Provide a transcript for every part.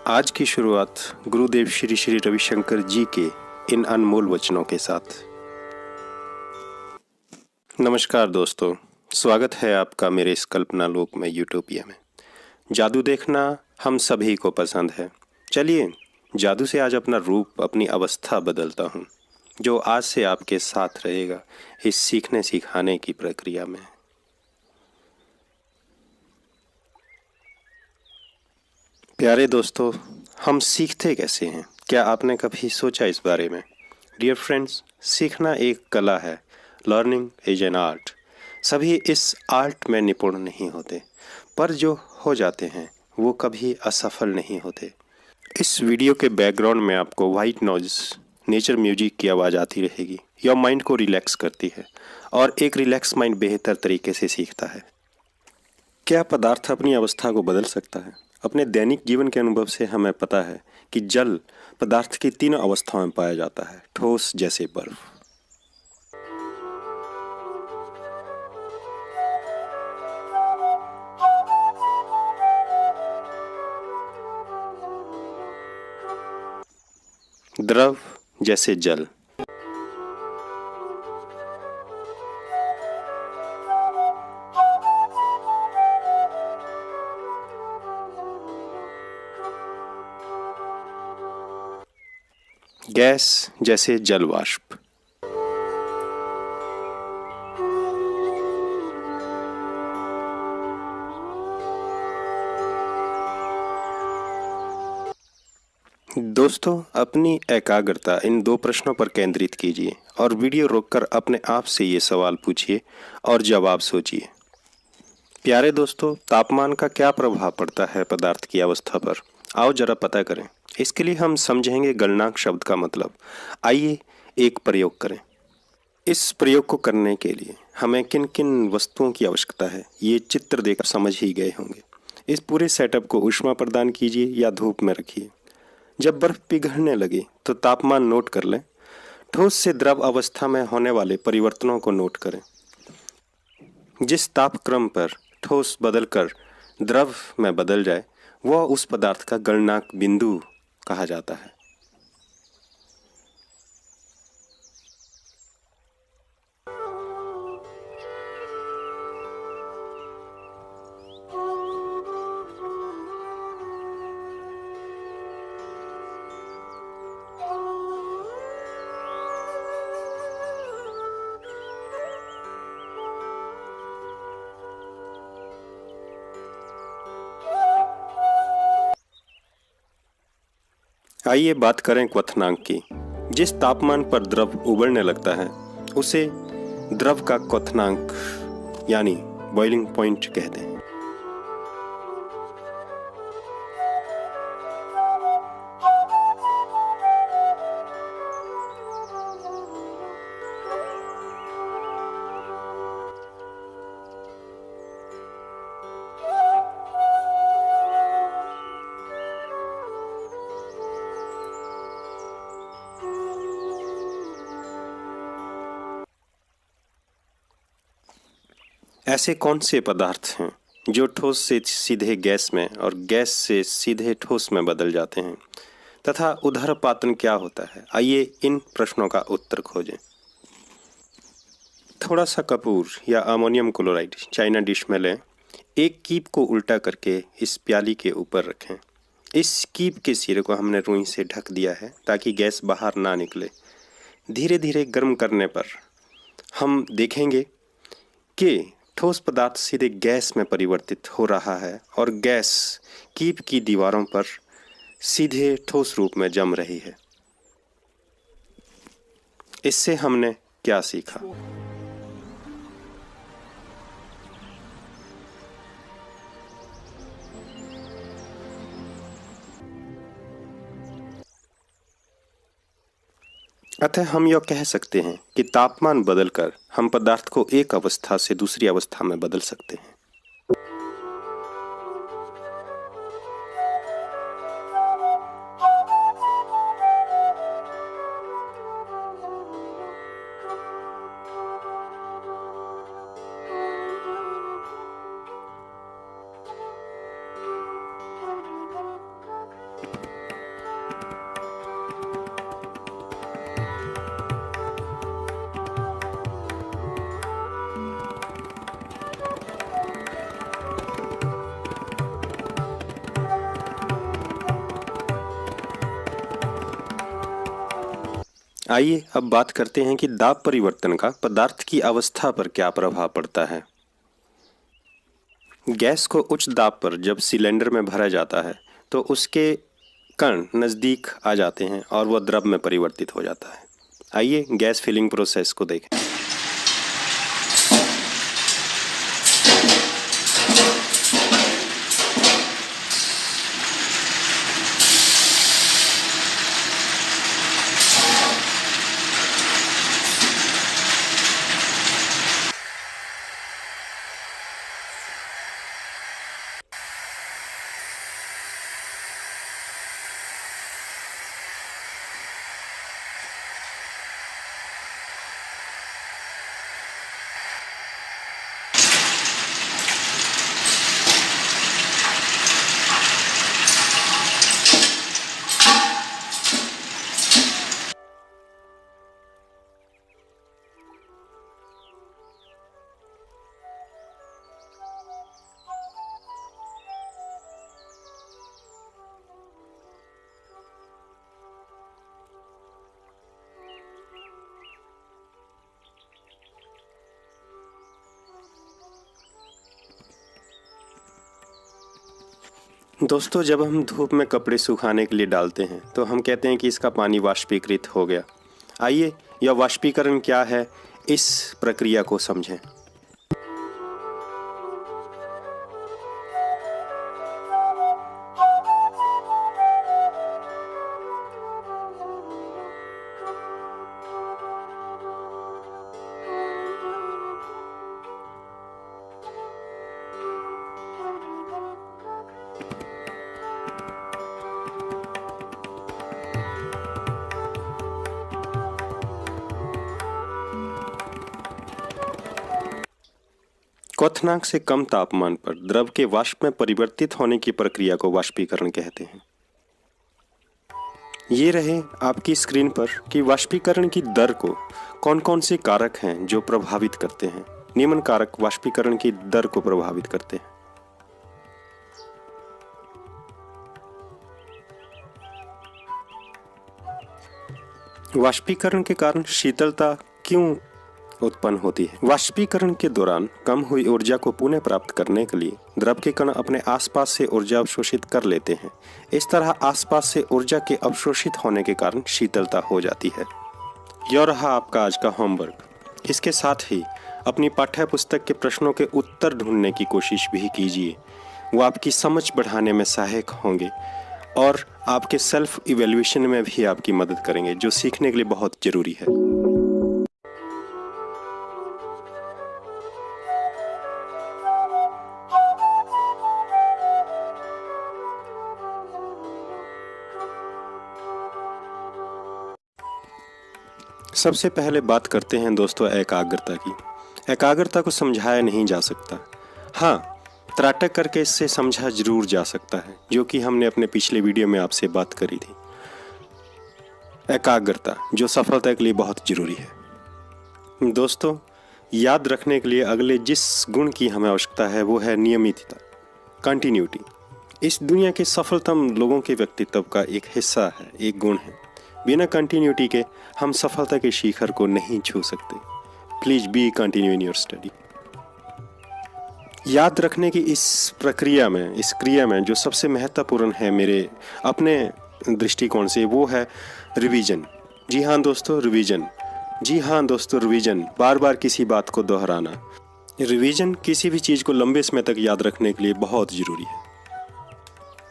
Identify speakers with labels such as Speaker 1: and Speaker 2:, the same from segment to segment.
Speaker 1: आज की शुरुआत गुरुदेव श्री श्री रविशंकर जी के इन अनमोल वचनों के साथ। नमस्कार दोस्तों, स्वागत है आपका मेरे इस कल्पना लोक में यूटोपिया में। जादू देखना हम सभी को पसंद है। चलिए जादू से आज अपना रूप, अपनी अवस्था बदलता हूँ, जो आज से आपके साथ रहेगा इस सीखने सिखाने की प्रक्रिया में। प्यारे दोस्तों, हम सीखते कैसे हैं? क्या आपने कभी सोचा इस बारे में? डियर फ्रेंड्स, सीखना एक कला है। Learning is an art. सभी इस आर्ट में निपुण नहीं होते, पर जो हो जाते हैं वो कभी असफल नहीं होते। इस वीडियो के बैकग्राउंड में आपको वाइट नॉइज, नेचर म्यूजिक की आवाज़ आती रहेगी। यह माइंड को रिलैक्स करती है और एक रिलैक्स माइंड बेहतर तरीके से सीखता है। क्या पदार्थ अपनी अवस्था को बदल सकता है? अपने दैनिक जीवन के अनुभव से हमें पता है कि जल पदार्थ की तीनों अवस्थाओं में पाया जाता है। ठोस जैसे बर्फ, द्रव जैसे जल, गैस जैसे जल वाष्प, दोस्तों अपनी एकाग्रता इन दो प्रश्नों पर केंद्रित कीजिए और वीडियो रोककर अपने आप से ये सवाल पूछिए और जवाब सोचिए। प्यारे दोस्तों, तापमान का क्या प्रभाव पड़ता है पदार्थ की अवस्था पर? आओ जरा पता करें। इसके लिए हम समझेंगे गलनांक शब्द का मतलब। आइए एक प्रयोग करें। इस प्रयोग को करने के लिए हमें किन किन वस्तुओं की आवश्यकता है ये चित्र देखकर समझ ही गए होंगे। इस पूरे सेटअप को ऊष्मा प्रदान कीजिए या धूप में रखिए। जब बर्फ पिघलने लगे तो तापमान नोट कर लें। ठोस से द्रव अवस्था में होने वाले परिवर्तनों को नोट करें। जिस तापक्रम पर ठोस बदलकर द्रव में बदल जाए वह उस पदार्थ का गलनांक बिंदु कहा जाता है। आइए बात करें क्वथनांक की। जिस तापमान पर द्रव उबलने लगता है उसे द्रव का क्वथनांक यानी बॉइलिंग पॉइंट कहते हैं। ऐसे कौन से पदार्थ हैं जो ठोस से सीधे गैस में और गैस से सीधे ठोस में बदल जाते हैं तथा उदरपातन क्या होता है? आइए इन प्रश्नों का उत्तर खोजें। थोड़ा सा कपूर या अमोनियम क्लोराइड चाइना डिश में लें। एक कीप को उल्टा करके इस प्याली के ऊपर रखें। इस कीप के सिरे को हमने रुई से ढक दिया है ताकि गैस बाहर ना निकले। धीरे धीरे गर्म करने पर हम देखेंगे कि ठोस पदार्थ सीधे गैस में परिवर्तित हो रहा है और गैस कीप की दीवारों पर सीधे ठोस रूप में जम रही है। इससे हमने क्या सीखा? अतः हम यह कह सकते हैं कि तापमान बदलकर हम पदार्थ को एक अवस्था से दूसरी अवस्था में बदल सकते हैं। आइए अब बात करते हैं कि दाब परिवर्तन का पदार्थ की अवस्था पर क्या प्रभाव पड़ता है। गैस को उच्च दाब पर जब सिलेंडर में भरा जाता है तो उसके कण नज़दीक आ जाते हैं और वह द्रव में परिवर्तित हो जाता है। आइए गैस फिलिंग प्रोसेस को देखें। दोस्तों, जब हम धूप में कपड़े सुखाने के लिए डालते हैं तो हम कहते हैं कि इसका पानी वाष्पीकृत हो गया। आइए यह वाष्पीकरण क्या है इस प्रक्रिया को समझें। क्वथनांक से कम तापमान पर द्रव के वाष्प में परिवर्तित होने की प्रक्रिया को वाष्पीकरण कहते हैं। ये रहे आपकी स्क्रीन पर कि वाष्पीकरण की दर को कौन कौन से कारक हैं जो प्रभावित करते हैं। निम्न कारक वाष्पीकरण की दर को प्रभावित करते हैं। वाष्पीकरण के कारण शीतलता क्यों उत्पन्न होती है? वाष्पीकरण के दौरान कम हुई ऊर्जा को पुनः प्राप्त करने के लिए द्रव के कण अपने आसपास से ऊर्जा अवशोषित कर लेते हैं। इस तरह आसपास से ऊर्जा के अवशोषित होने के कारण शीतलता हो जाती है। यह रहा आपका आज का होमवर्क। इसके साथ ही अपनी पाठ्य पुस्तक के प्रश्नों के उत्तर ढूंढने की कोशिश भी कीजिए। वो आपकी समझ बढ़ाने में सहायक होंगे और आपके सेल्फ इवैल्यूएशन में भी आपकी मदद करेंगे, जो सीखने के लिए बहुत जरूरी है। सबसे पहले बात करते हैं दोस्तों एकाग्रता की। एकाग्रता को समझाया नहीं जा सकता। हाँ, त्राटक करके इससे समझा जरूर जा सकता है, जो कि हमने अपने पिछले वीडियो में आपसे बात करी थी। एकाग्रता जो सफलता के लिए बहुत जरूरी है। दोस्तों, याद रखने के लिए अगले जिस गुण की हमें आवश्यकता है वो है नियमितता, कंटिन्यूटी। इस दुनिया के सफलतम लोगों के व्यक्तित्व का एक हिस्सा है, एक गुण है। बिना कंटिन्यूटी के हम सफलता के शिखर को नहीं छू सकते। Please be continue in your study. याद रखने की इस प्रक्रिया में, इस क्रिया में जो सबसे महत्वपूर्ण है मेरे अपने दृष्टिकोण से, वो है रिवीजन। जी हाँ दोस्तों, रिवीजन। जी हाँ दोस्तों, रिवीजन। बार बार किसी बात को दोहराना। रिवीजन किसी भी चीज़ को लंबे समय तक याद रखने के लिए बहुत ज़रूरी है।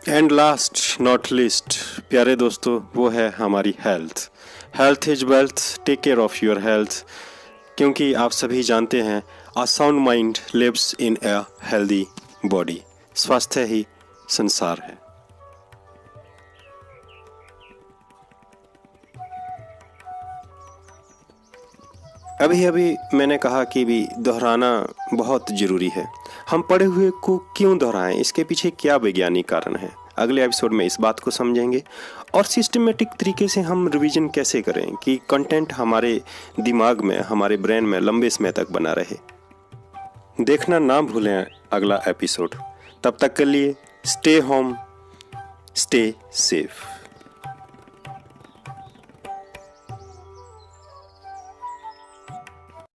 Speaker 1: एंड लास्ट नॉट लीस्ट प्यारे दोस्तों, वो है हमारी health. Health is wealth. Take care of your health, क्योंकि आप सभी जानते हैं a sound mind lives in a healthy body. स्वास्थ्य ही संसार है। अभी अभी मैंने कहा कि भी दोहराना बहुत ज़रूरी है। हम पढ़े हुए को क्यों दोहराएं, इसके पीछे क्या वैज्ञानिक कारण है? अगले एपिसोड में इस बात को समझेंगे और सिस्टमेटिक तरीके से हम रिवीजन कैसे करें कि कंटेंट हमारे दिमाग में, हमारे ब्रेन में लंबे समय तक बना रहे। देखना ना भूलें अगला एपिसोड। तब तक के लिए स्टे होम, स्टे सेफ।